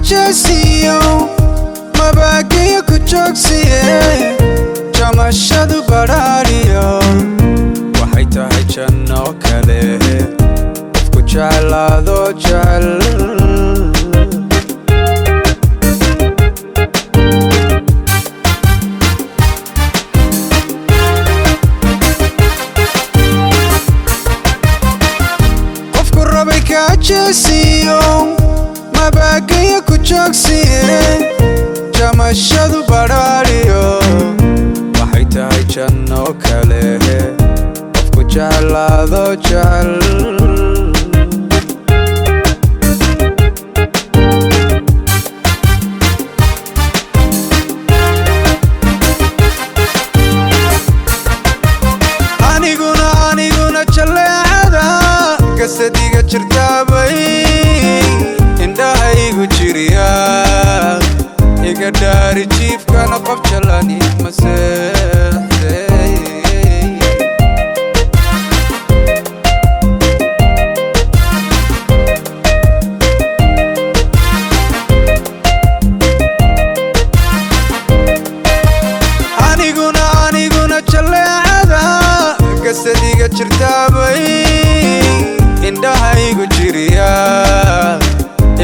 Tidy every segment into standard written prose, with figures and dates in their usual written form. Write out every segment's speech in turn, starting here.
jesiyo mabagiyo ku joogsiye jamashadu baraariyo waxay tahay janno kale qofku jeclaado jecel jesiyo mabagiyo ku joogsiye jamashadu baraariyo waxay tahay janno kale qofku jeclaado jecel aniguna jaleecada kasadiga jirtaabay indhahaygu jiriya iga dhaari jiifkana qof jalani maseexday aniguna jaleecada kasadiga jirtaabay indhahaygu jiriya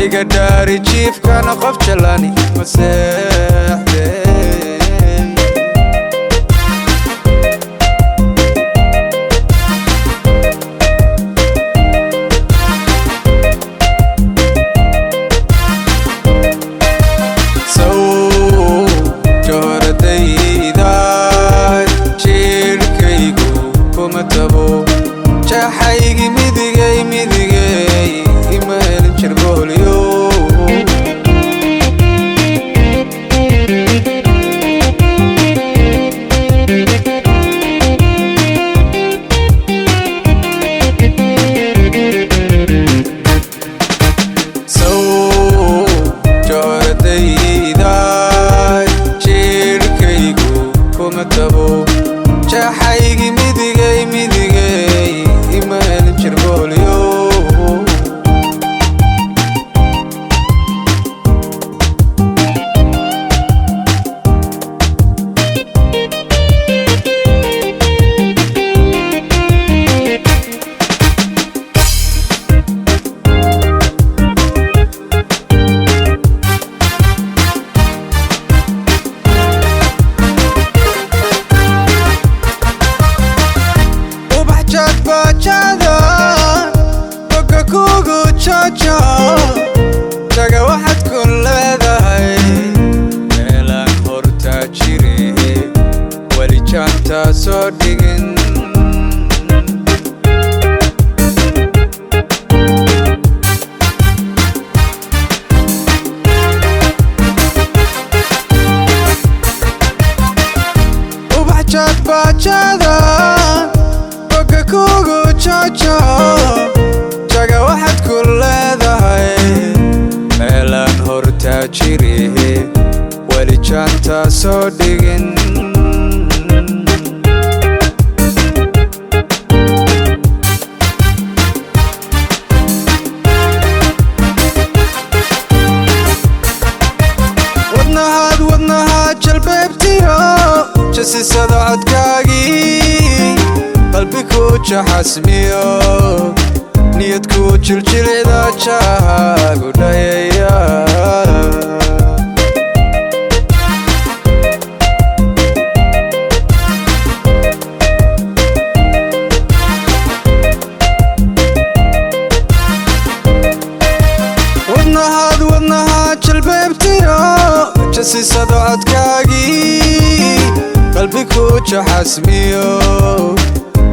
iga dhaari jiifkana qof jalani maseexday jooradayda jiirkaygu kuma tabo jaxaygi midigay ima helin jirboolyo jooradayda jiirkaygu kuma tabo jaxaygi midigay ima helin jirboolyo boga kugu jojo jaga waxaad ku leedahay meelaan hortaa jire weli jaantaa soo dhigin ubaxjaad baajada boga kugu jojo jaga waxaad ku leedahay meelaan hortaa jire weli jaantaa soo dhigin wadnahaad jalbeebtiyo jasisada codkaagii qalbi ku jaxasmiyo niyad ku jiljilcida jaagu dhayaya wadnahaad jalbeebtiyo jasisada codkaagii qalbi ku jaxasmiyo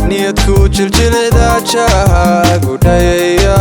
niyad ku jiljilcida jaagu dhayaya